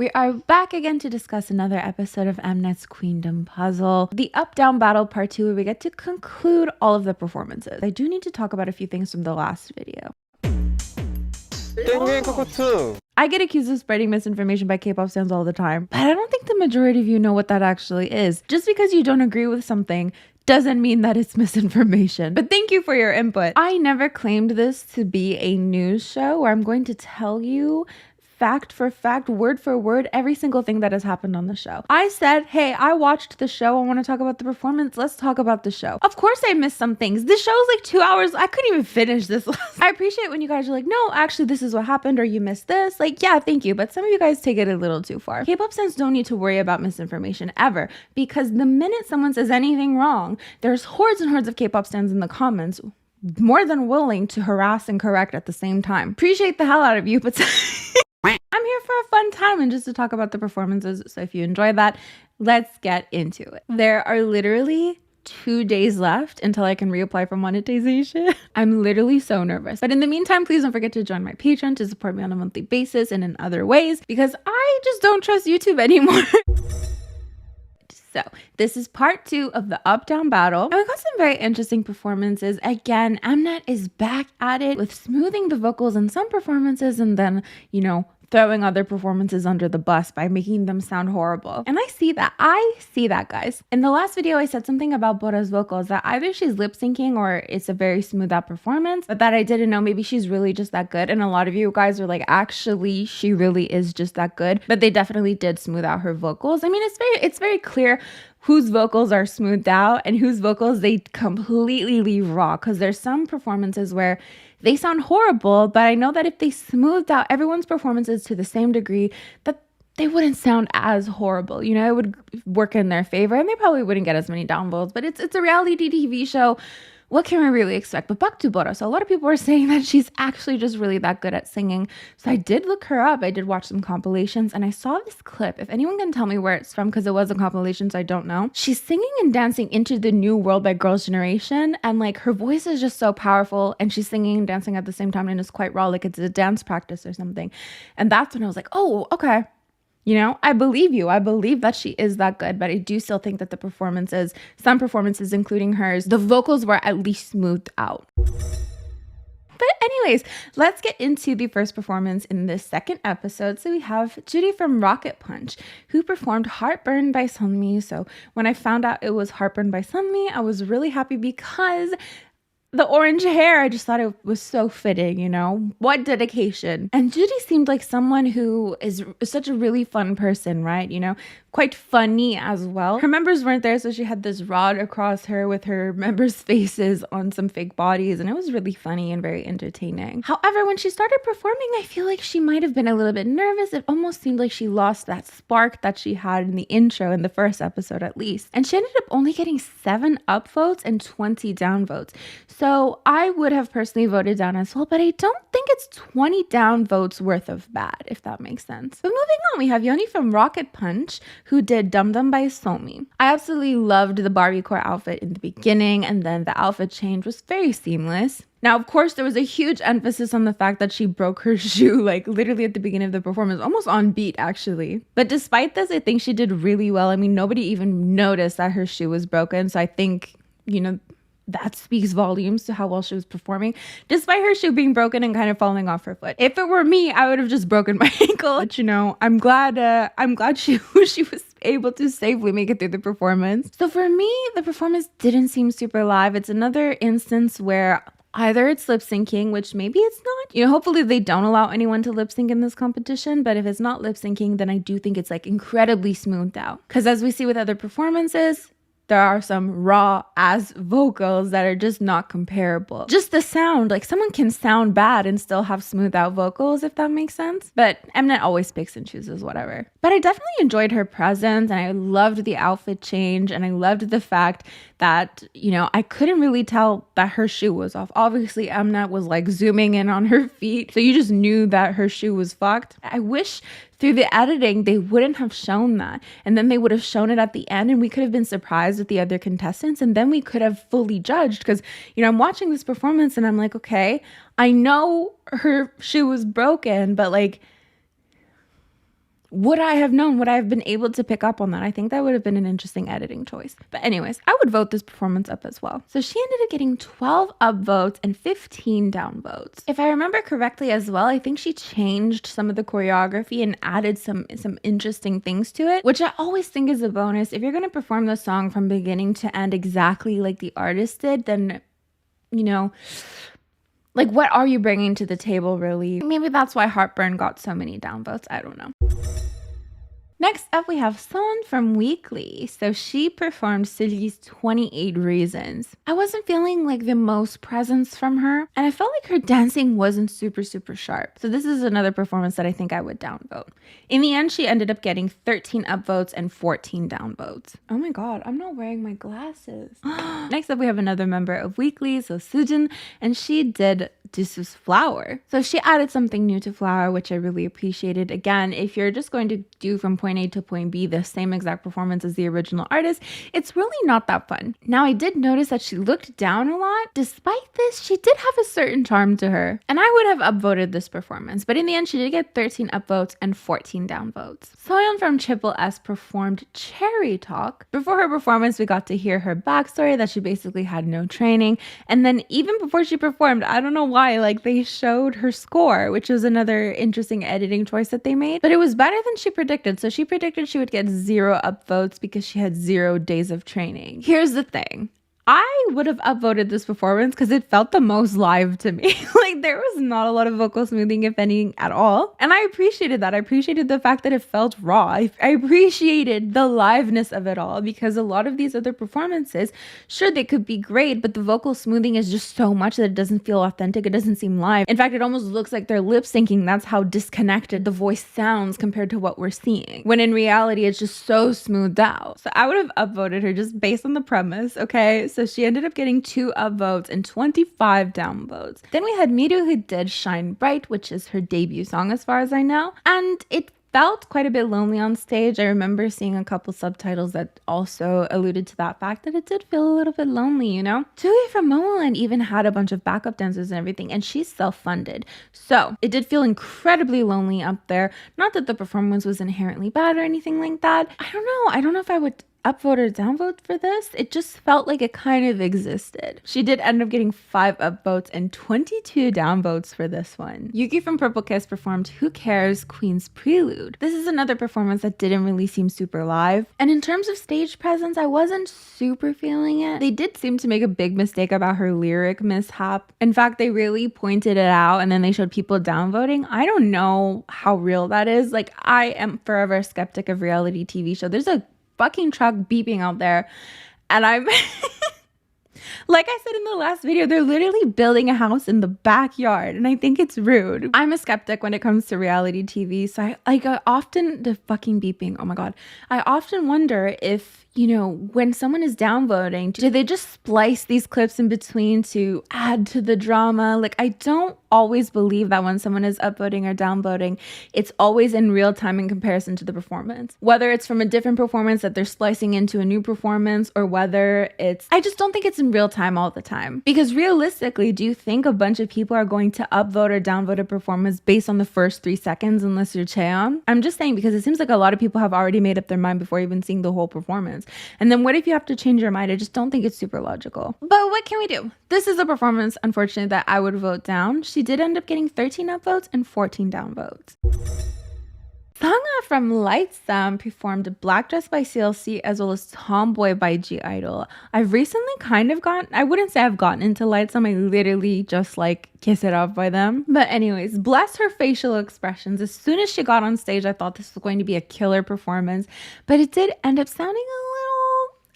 We are back again to discuss another episode of Mnet's Queendom Puzzle, the up-down battle part 2, where we get to conclude all of the performances. I do need to talk about a few things from the last video. I get accused of spreading misinformation by K-pop fans all the time, but I don't think the majority of you know what that actually is. Just because you don't agree with something doesn't mean that it's misinformation. But thank you for your input. I never claimed this to be a news show where I'm going to tell you fact for fact, word for word, every single thing that has happened on the show. I said, hey, I watched the show. I want to talk about the performance. Let's talk about the show. Of course I missed some things. This show's like 2 hours. I couldn't even finish this. I appreciate when you guys are like, no, actually, this is what happened, or you missed this. Like, yeah, thank you. But some of you guys take it a little too far. K-pop fans don't need to worry about misinformation ever, because the minute someone says anything wrong, there's hordes and hordes of K-pop fans in the comments more than willing to harass and correct at the same time. Appreciate the hell out of you, but I'm here for a fun time and just to talk about the performances. So if you enjoy that, let's get into it. There are literally 2 days left until I can reapply for monetization. I'm literally so nervous. But in the meantime, please don't forget to join my Patreon to support me on a monthly basis and in other ways, because I just don't trust YouTube anymore. So this is part 2 of the up-down battle. And we got some very interesting performances. Again, Mnet is back at it with smoothing the vocals in some performances and then, you know, throwing other performances under the bus by making them sound horrible. And I see that, guys. In the last video, I said something about Bora's vocals, that either she's lip syncing or it's a very smooth out performance, but that I didn't know maybe she's really just that good. And a lot of you guys were like, actually, she really is just that good. But they definitely did smooth out her vocals. I mean, it's very clear whose vocals are smoothed out and whose vocals they completely leave raw, because there's some performances where they sound horrible, but I know that if they smoothed out everyone's performances to the same degree, that they wouldn't sound as horrible. You know, it would work in their favor and they probably wouldn't get as many downvotes, but it's a reality TV show. What can we really expect? But back to Bora. So a lot of people are saying that she's actually just really that good at singing. So I did look her up. I did watch some compilations and I saw this clip. If anyone can tell me where it's from, because it was a compilation, so I don't know. She's singing and dancing Into the New World by Girls' Generation. And like her voice is just so powerful and she's singing and dancing at the same time and it's quite raw, like it's a dance practice or something. And that's when I was like, oh, okay. You know, I believe you. I believe that she is that good, but I do still think that the performances, some performances, including hers, the vocals were at least smoothed out. But anyways, let's get into the first performance in this second episode. So we have Juri from Rocket Punch, who performed Heartburn by Sunmi. So when I found out it was Heartburn by Sunmi, I was really happy because the orange hair, I just thought it was so fitting, you know? What dedication. And Juri seemed like someone who is such a really fun person, right? You know, quite funny as well. Her members weren't there, so she had this rod across her with her members' faces on some fake bodies, and it was really funny and very entertaining. However, when she started performing, I feel like she might have been a little bit nervous. It almost seemed like she lost that spark that she had in the intro in the first episode at least. And she ended up only getting 7 upvotes and 20 downvotes. So I would have personally voted down as well, but I don't think it's 20 downvotes worth of bad, if that makes sense. But moving on, we have Yeonhui from Rocket Punch, who did Dum Dum by Somi. I absolutely loved the Barbie core outfit in the beginning, and then the outfit change was very seamless. Now, of course, there was a huge emphasis on the fact that she broke her shoe, like literally at the beginning of the performance, almost on beat, actually. But despite this, I think she did really well. I mean, nobody even noticed that her shoe was broken. So I think, you know, that speaks volumes to how well she was performing, despite her shoe being broken and kind of falling off her foot. If it were me, I would have just broken my ankle. But you know, I'm glad she was able to safely make it through the performance. So for me, the performance didn't seem super live. It's another instance where either it's lip syncing, which maybe it's not. You know, hopefully they don't allow anyone to lip sync in this competition. But if it's not lip syncing, then I do think it's like incredibly smoothed out. Because as we see with other performances, there are some raw ass vocals that are just not comparable. Just the sound, like someone can sound bad and still have smooth out vocals, if that makes sense. But Mnet always picks and chooses whatever. But I definitely enjoyed her presence and I loved the outfit change and I loved the fact that, you know, I couldn't really tell that her shoe was off. Obviously, Mnet was like zooming in on her feet, so you just knew that her shoe was fucked. I wish through the editing, they wouldn't have shown that. And then they would have shown it at the end and we could have been surprised with the other contestants. And then we could have fully judged because, you know, I'm watching this performance and I'm like, okay, I know her shoe was broken, but like, would I have known? Would I have been able to pick up on that? I think that would have been an interesting editing choice. But anyways, I would vote this performance up as well. So she ended up getting 12 upvotes and 15 downvotes. If I remember correctly as well, I think she changed some of the choreography and added some interesting things to it, which I always think is a bonus. If you're going to perform the song from beginning to end exactly like the artist did, then, you know, like, what are you bringing to the table, really? Maybe that's why Heartburn got so many downvotes. I don't know. Next up, we have Soeun from Weeekly. So she performed Silly's 28 Reasons. I wasn't feeling like the most presence from her, and I felt like her dancing wasn't super sharp. So this is another performance that I think I would downvote. In the end, she ended up getting 13 upvotes and 14 downvotes. Oh my god, I'm not wearing my glasses. Next up, we have another member of Weeekly, so Soeun, and she did Jisoo's Flower. So she added something new to Flower, which I really appreciated. Again, if you're just going to do from point A to point B the same exact performance as the original artist, it's really not that fun. Now, I did notice that she looked down a lot. Despite this, she did have a certain charm to her, and I would have upvoted this performance, but in the end, she did get 13 upvotes and 14 downvotes. Soeun from Triple S performed Cherry Talk. Before her performance, we got to hear her backstory, that she basically had no training, and then even before she performed, I don't know why, like, they showed her score, which was another interesting editing choice that they made, but it was better than she predicted. So she predicted she would get 0 upvotes because she had 0 days of training. Here's the thing. I would have upvoted this performance because it felt the most live to me. Like, there was not a lot of vocal smoothing, if any, at all. And I appreciated that. I appreciated the fact that it felt raw. I appreciated the liveness of it all, because a lot of these other performances, sure, they could be great, but the vocal smoothing is just so much that it doesn't feel authentic. It doesn't seem live. In fact, it almost looks like they're lip syncing. That's how disconnected the voice sounds compared to what we're seeing, when in reality, it's just so smoothed out. So I would have upvoted her just based on the premise, okay? So she ended up getting 2 upvotes and 25 downvotes. Then we had Miru, who did Shine Bright, which is her debut song as far as I know. And it felt quite a bit lonely on stage. I remember seeing a couple subtitles that also alluded to that fact, that it did feel a little bit lonely, you know? Jooe from Momoland even had a bunch of backup dancers and everything, and she's self-funded. So it did feel incredibly lonely up there. Not that the performance was inherently bad or anything like that. I don't know if I would upvote or downvote for this. It just felt like it kind of existed. She did end up getting 5 upvotes and 22 downvotes for this one. Yuki from Purple Kiss performed Who Cares? Queen's Prelude. This is another performance that didn't really seem super live. And in terms of stage presence, I wasn't super feeling it. They did seem to make a big mistake about her lyric mishap. In fact, they really pointed it out, and then they showed people downvoting. I don't know how real that is. Like, I am forever a skeptic of reality TV show. There's a fucking truck beeping out there, and I'm like I said in the last video, they're literally building a house in the backyard, and I think it's rude. I'm a skeptic when it comes to reality TV, so I often, the fucking beeping, oh my god, I often wonder if, you know, when someone is downvoting, do they just splice these clips in between to add to the drama? Like, I don't always believe that when someone is upvoting or downvoting, it's always in real time in comparison to the performance. Whether it's from a different performance that they're splicing into a new performance, or whether it's, I just don't think it's in real time all the time. Because realistically, do you think a bunch of people are going to upvote or downvote a performance based on the first 3 seconds unless you're Seoyeon? I'm just saying, because it seems like a lot of people have already made up their mind before even seeing the whole performance. And then what if you have to change your mind? I just don't think it's super logical. But what can we do? This is a performance, unfortunately, that I would vote down. She did end up getting 13 upvotes and 14 downvotes. Sangah from Lightstum performed Black Dress by CLC as well as Tomboy by G-Idol. I've recently kind of I wouldn't say I've gotten into Lightstum. I literally just like Kiss It Up by them. But anyways, bless her facial expressions. As soon as she got on stage, I thought this was going to be a killer performance, but it did end up sounding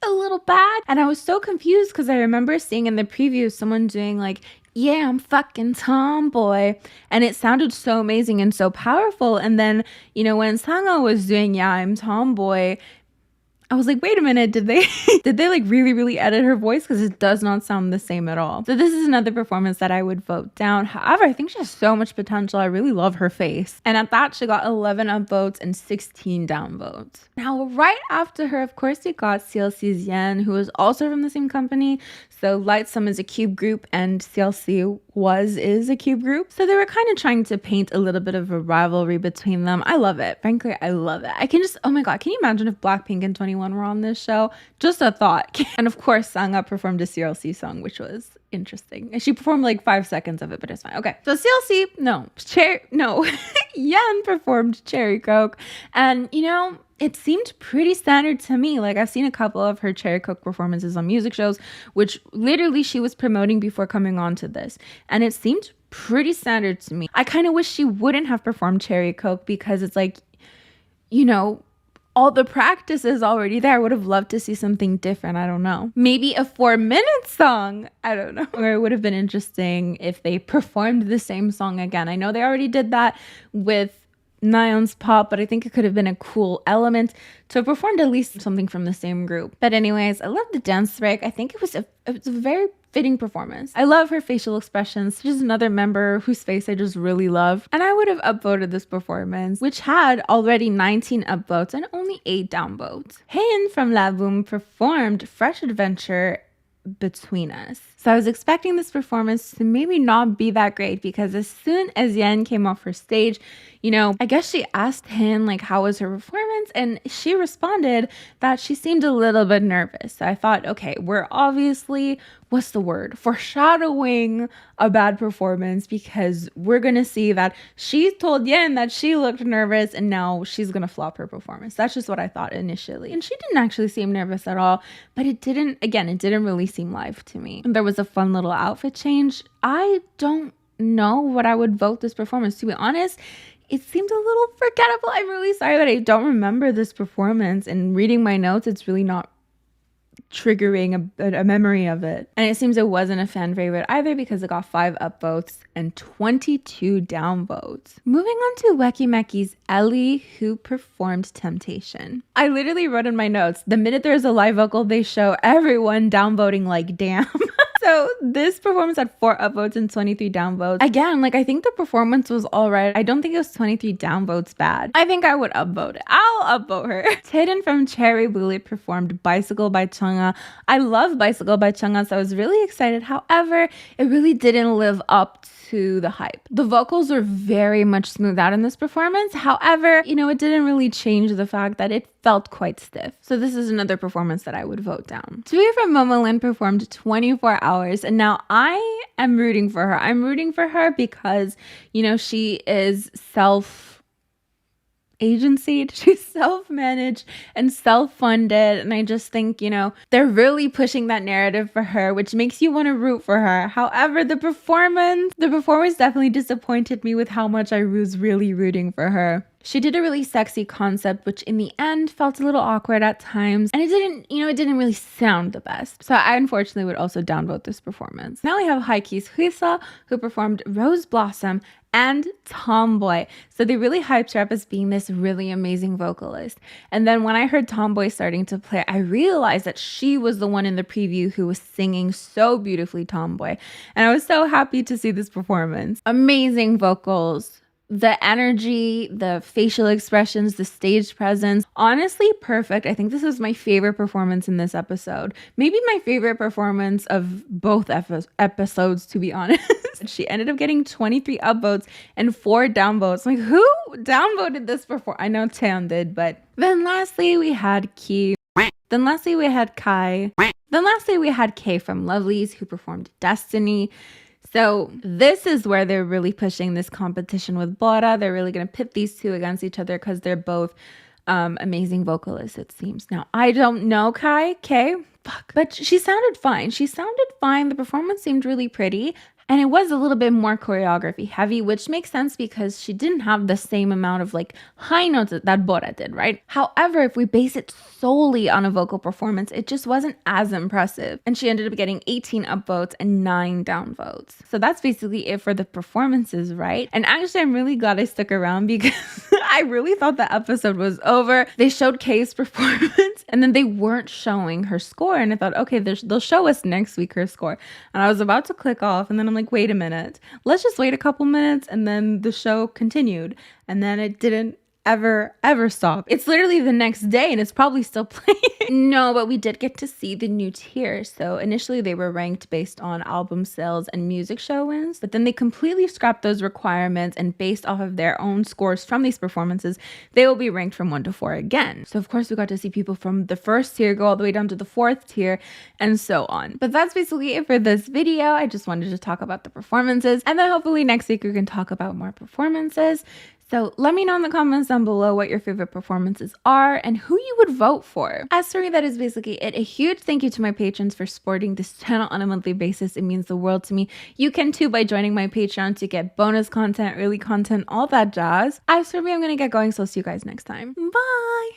a little bad. And I was so confused because I remember seeing in the preview someone doing like, yeah, I'm fucking tomboy. And it sounded so amazing and so powerful. And then, you know, when Sangah was doing, yeah, I'm tomboy, I was like, wait a minute, did they like really edit her voice? Because it does not sound the same at all. So this is another performance that I would vote down. However, I think she has so much potential. I really love her face. And at that, she got 11 upvotes and 16 downvotes. Now, right after her, of course, we got CLC's Yeeun, who is also from the same company. So Lightstum is a cube group, and CLC is a cube group. So they were kind of trying to paint a little bit of a rivalry between them. I love it. Frankly, I love it. I can just, oh my God, can you imagine if Blackpink and 21 were on this show? Just a thought. And of course, Sangah performed a CLC song, which was interesting. And she performed like 5 seconds of it, but it's fine. Okay. So CLC, Yeon performed Cherry Coke. And you know, it seemed pretty standard to me. Like, I've seen a couple of her Cherry Coke performances on music shows, which literally she was promoting before coming on to this. And it seemed pretty standard to me. I kind of wish she wouldn't have performed Cherry Coke because it's like, you know, all the practice is already there. I would have loved to see something different. I don't know. Maybe a 4-minute song. I don't know. Or it would have been interesting if they performed the same song again. I know they already did that with Nayeon's Pop, but I think it could have been a cool element to have performed at least something from the same group. But anyways, I love the dance break. I think it was a very fitting performance. I love her facial expressions. She's another member whose face I just really love. And I would have upvoted this performance, which had already 19 upvotes and only 8 downvotes. Haein from Laboum performed Fresh Adventure Between Us. So I was expecting this performance to maybe not be that great because as soon as Yeon came off her stage, you know, I guess she asked him like how was her performance, and she responded that she seemed a little bit nervous. So I thought, okay, we're obviously, what's the word? Foreshadowing a bad performance because we're going to see that she told Yeon that she looked nervous and now she's going to flop her performance. That's just what I thought initially. And she didn't actually seem nervous at all, but it didn't really seem live to me. And there was a fun little outfit change. I don't know what I would vote this performance. To be honest, it seemed a little forgettable. I'm really sorry that I don't remember this performance, and reading my notes, it's really not triggering a memory of it. And it seems it wasn't a fan favorite either because it got 5 upvotes and 22 downvotes. Moving on to Weki Meki's Elly, who performed Temptation. I literally wrote in my notes, the minute there's a live vocal, they show everyone downvoting like damn. So this performance had 4 upvotes and 23 downvotes. Again, like I think the performance was all right. I don't think it was 23 downvotes bad. I think I would upvote it. I'll upvote her. Haein from Cherry Bullet performed Bicycle by Sangah. I love Bicycle by Sangah, so I was really excited. However, it really didn't live up to the hype. The vocals were very much smoothed out in this performance. However, you know, it didn't really change the fact that it felt quite stiff. So this is another performance that I would vote down. Jooe from Momoland performed 24 Hours, and now I am rooting for her. I'm rooting for her because, you know, she is agency. She's self-managed and self-funded, and I just think, you know, they're really pushing that narrative for her, which makes you want to root for her. However, the performance definitely disappointed me with how much I was really rooting for her. She did a really sexy concept, which in the end felt a little awkward at times. And it didn't really sound the best. So I unfortunately would also downvote this performance. Now we have Haiky's Hwiseo, who performed Rose Blossom and Tomboy. So they really hyped her up as being this really amazing vocalist. And then when I heard Tomboy starting to play, I realized that she was the one in the preview who was singing so beautifully Tomboy. And I was so happy to see this performance. Amazing vocals. The energy, the facial expressions, the stage presence, honestly perfect. I think this was my favorite performance in this episode. Maybe my favorite performance of both episodes, to be honest. She ended up getting 23 upvotes and 4 downvotes. Like, who downvoted this before? I know Taeyeon did, but then lastly we had Ki. Then lastly we had Kai. Then lastly we had K from Lovelyz, who performed Destiny. So this is where they're really pushing this competition with Bora. They're really going to pit these two against each other because they're both amazing vocalists, it seems. Now, I don't know Kai, but she sounded fine. The performance seemed really pretty. And it was a little bit more choreography heavy, which makes sense because she didn't have the same amount of like high notes that Bora did, right? However, if we base it solely on a vocal performance, it just wasn't as impressive. And she ended up getting 18 upvotes and 9 downvotes. So that's basically it for the performances, right? And actually, I'm really glad I stuck around because I really thought the episode was over. They showed Kay's performance and then they weren't showing her score. And I thought, okay, they'll show us next week her score. And I was about to click off and then I'm like, wait a minute, let's just wait a couple minutes. And then the show continued and then it didn't ever stop. It's literally the next day and it's probably still playing. No, but we did get to see the new tiers. So initially they were ranked based on album sales and music show wins, but then they completely scrapped those requirements, and based off of their own scores from these performances, they will be ranked from 1 to 4 again. So of course we got to see people from the first tier go all the way down to the 4th tier and so on. But that's basically it for this video. I just wanted to talk about the performances, and then hopefully next week we can talk about more performances. So let me know in the comments down below what your favorite performances are and who you would vote for. As for me, that is basically it. A huge thank you to my patrons for supporting this channel on a monthly basis. It means the world to me. You can too by joining my Patreon to get bonus content, early content, all that jazz. As for me, I'm going to get going, so I'll see you guys next time. Bye!